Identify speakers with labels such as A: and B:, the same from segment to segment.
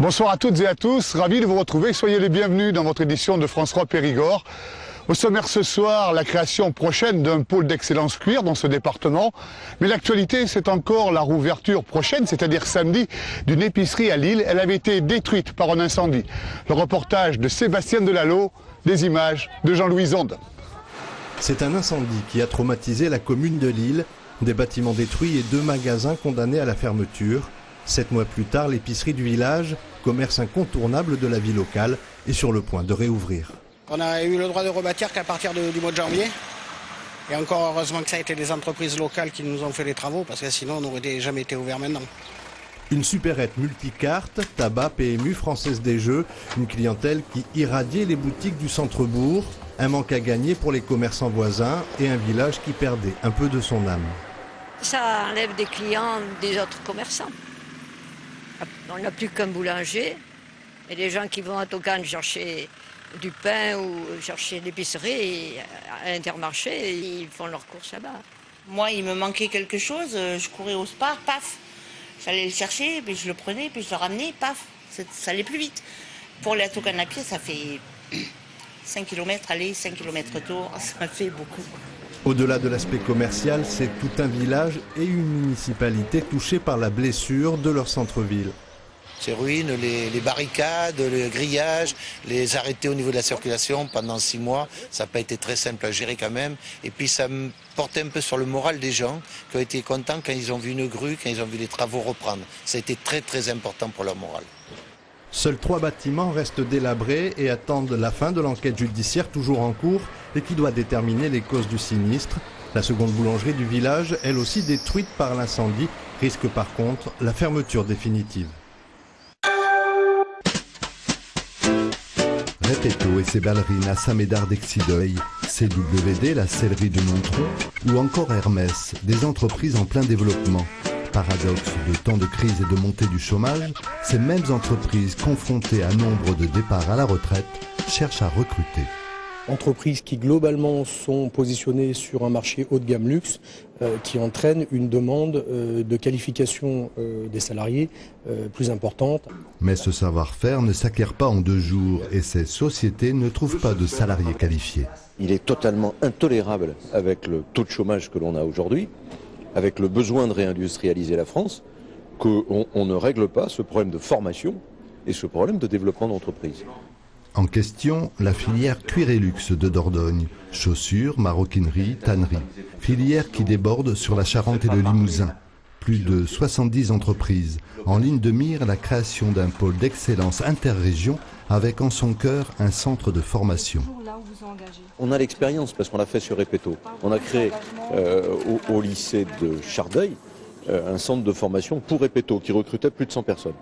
A: Bonsoir à toutes et à tous, ravi de vous retrouver. Soyez les bienvenus dans votre édition de France 3 Périgord. Au sommaire ce soir, la création prochaine d'un pôle d'excellence cuir dans ce département. Mais l'actualité, c'est encore la rouverture prochaine, c'est-à-dire samedi, d'une épicerie à Lille. Elle avait été détruite par un incendie. Le reportage de Sébastien Delalot, des images de Jean-Louis Zonde.
B: C'est un incendie qui a traumatisé la commune de Lille. Des bâtiments détruits et 2 magasins condamnés à la fermeture. 7 mois plus tard, l'épicerie du village, commerce incontournable de la vie locale, est sur le point de réouvrir.
C: On a eu le droit de rebâtir qu'à partir du mois de janvier. Et encore heureusement que ça a été des entreprises locales qui nous ont fait les travaux, parce que sinon on n'aurait jamais été ouvert maintenant.
B: Une supérette multicarte, tabac, PMU, Française des Jeux, une clientèle qui irradiait les boutiques du centre-bourg, un manque à gagner pour les commerçants voisins et un village qui perdait un peu de son âme.
D: Ça enlève des clients des autres commerçants. On n'a plus qu'un boulanger et les gens qui vont à Tocan chercher du pain ou chercher l'épicerie à Intermarché, ils font leurs courses là-bas.
E: Moi, il me manquait quelque chose, je courais au Spar, paf. J'allais le chercher, puis je le prenais, puis je le ramenais, paf. Ça allait plus vite. Pour aller à Tocan à pied, ça fait 5 km aller, 5 km retour, ça fait beaucoup.
B: Au-delà de l'aspect commercial, c'est tout un village et une municipalité touchée par la blessure de leur centre-ville.
F: Ces ruines, les barricades, le grillage, les arrêtés au niveau de la circulation pendant 6 mois, ça n'a pas été très simple à gérer quand même. Et puis ça me portait un peu sur le moral des gens qui ont été contents quand ils ont vu une grue, quand ils ont vu les travaux reprendre. Ça a été très très important pour leur moral.
B: Seuls 3 bâtiments restent délabrés et attendent la fin de l'enquête judiciaire toujours en cours et qui doit déterminer les causes du sinistre. La seconde boulangerie du village, elle aussi détruite par l'incendie, risque par contre la fermeture définitive.
G: Repetto et ses ballerines à Saint-Médard d'Exideuil, CWD, la sellerie de Nontron, ou encore Hermès, des entreprises en plein développement. Paradoxe de temps de crise et de montée du chômage, ces mêmes entreprises confrontées à nombre de départs à la retraite cherchent à recruter.
H: Entreprises qui globalement sont positionnées sur un marché haut de gamme luxe qui entraîne une demande de qualification des salariés plus importante.
G: Mais ce savoir-faire ne s'acquiert pas en 2 jours et ces sociétés ne trouvent pas de salariés qualifiés.
I: Il est totalement intolérable avec le taux de chômage que l'on a aujourd'hui, avec le besoin de réindustrialiser la France, qu'on ne règle pas ce problème de formation et ce problème de développement d'entreprise.
G: En question, la filière cuir et luxe de Dordogne. Chaussures, maroquinerie, tannerie. Filière qui déborde sur la Charente et le Limousin. Plus de 70 entreprises. En ligne de mire, la création d'un pôle d'excellence interrégion avec en son cœur un centre de formation.
I: On a l'expérience parce qu'on l'a fait sur Repetto. On a créé au lycée de Chardeuil un centre de formation pour Repetto qui recrutait plus de 100 personnes.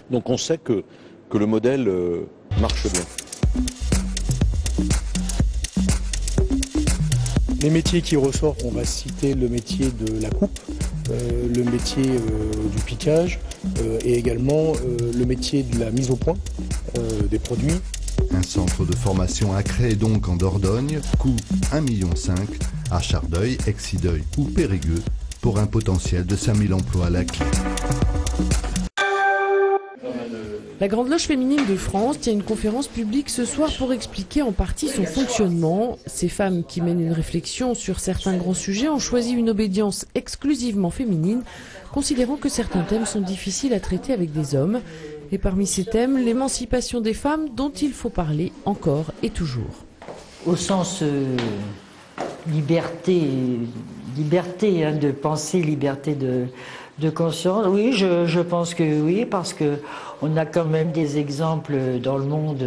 I: Donc on sait que le modèle marche bien.
H: Les métiers qui ressortent, on va citer le métier de la coupe, le métier du piquage et également le métier de la mise au point des produits.
G: Un centre de formation à créer donc en Dordogne, coût 1,5 million, à Chardeuil, Exideuil ou Périgueux, pour un potentiel de 5000 emplois à la clé.
J: La Grande Loge féminine de France tient une conférence publique ce soir pour expliquer en partie son fonctionnement. Ces femmes qui mènent une réflexion sur certains grands sujets ont choisi une obédience exclusivement féminine, considérant que certains thèmes sont difficiles à traiter avec des hommes. Et parmi ces thèmes, l'émancipation des femmes dont il faut parler encore et toujours.
K: Au sens liberté de penser, liberté de conscience, oui, je pense que oui, parce que on a quand même des exemples dans le monde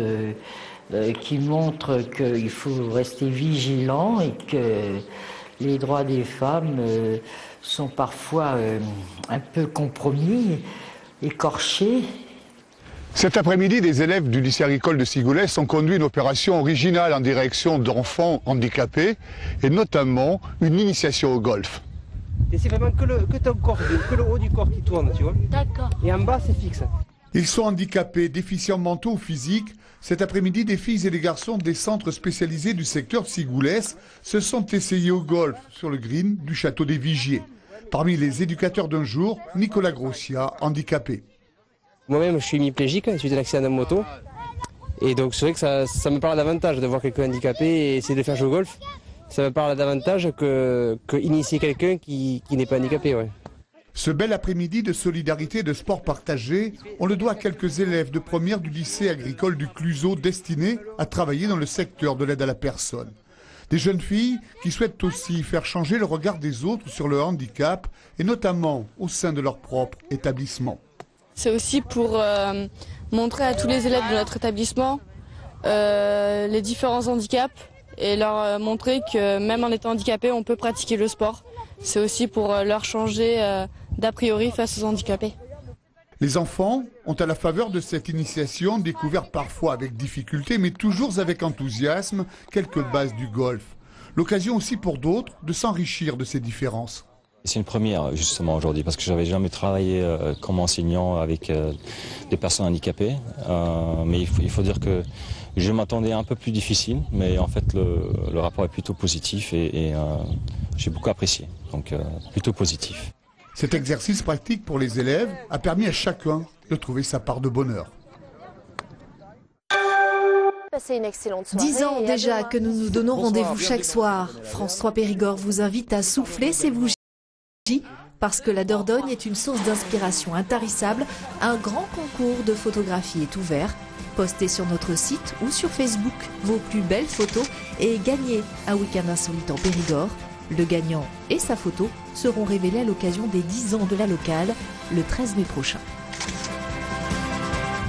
K: qui montrent qu'il faut rester vigilant et que les droits des femmes sont parfois un peu compromis, écorchés.
A: Cet après-midi, des élèves du lycée agricole de Sigoulès ont conduit une opération originale en direction d'enfants handicapés et notamment une initiation au golf.
L: Et c'est vraiment que ton corps, que le haut du corps qui tourne, tu vois.
K: D'accord.
L: Et en bas, c'est fixe.
A: Ils sont handicapés, déficients mentaux ou physiques. Cet après-midi, des filles et des garçons des centres spécialisés du secteur de Sigoulès se sont essayés au golf sur le green du château des Vigiers. Parmi les éducateurs d'un jour, Nicolas Grossia, handicapé.
M: Moi-même, je suis hémiplégique suite à l'accident de moto. Et donc c'est vrai que ça me parle davantage de voir quelqu'un handicapé et essayer de faire jouer au golf. Ça me parle davantage que initier quelqu'un qui n'est pas handicapé. Ouais.
A: Ce bel après-midi de solidarité et de sport partagé, on le doit à quelques élèves de première du lycée agricole du Cluseau destinés à travailler dans le secteur de l'aide à la personne. Des jeunes filles qui souhaitent aussi faire changer le regard des autres sur le handicap et notamment au sein de leur propre établissement.
N: C'est aussi pour montrer à tous les élèves de notre établissement les différents handicaps et leur montrer que même en étant handicapé, on peut pratiquer le sport. C'est aussi pour leur changer d'a priori face aux handicapés.
A: Les enfants ont à la faveur de cette initiation découvert parfois avec difficulté, mais toujours avec enthousiasme, quelques bases du golf. L'occasion aussi pour d'autres de s'enrichir de ces différences.
O: C'est une première justement aujourd'hui parce que j'avais jamais travaillé comme enseignant avec des personnes handicapées. Mais il faut dire que je m'attendais un peu plus difficile, mais en fait le rapport est plutôt positif et j'ai beaucoup apprécié, donc plutôt positif.
A: Cet exercice pratique pour les élèves a permis à chacun de trouver sa part de bonheur.
P: Passez une excellente soirée. 10 ans déjà que nous nous donnons rendez-vous chaque soir. France 3 Périgord vous invite à souffler ces bougies parce que la Dordogne est une source d'inspiration intarissable. Un grand concours de photographie est ouvert. Postez sur notre site ou sur Facebook vos plus belles photos et gagnez un week-end insolite en Périgord. Le gagnant et sa photo seront révélés à l'occasion des 10 ans de la locale, le 13 mai prochain.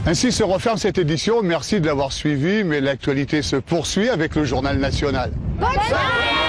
A: Ainsi se referme cette édition. Merci de l'avoir suivi, mais l'actualité se poursuit avec le Journal National.
P: Bonne soirée.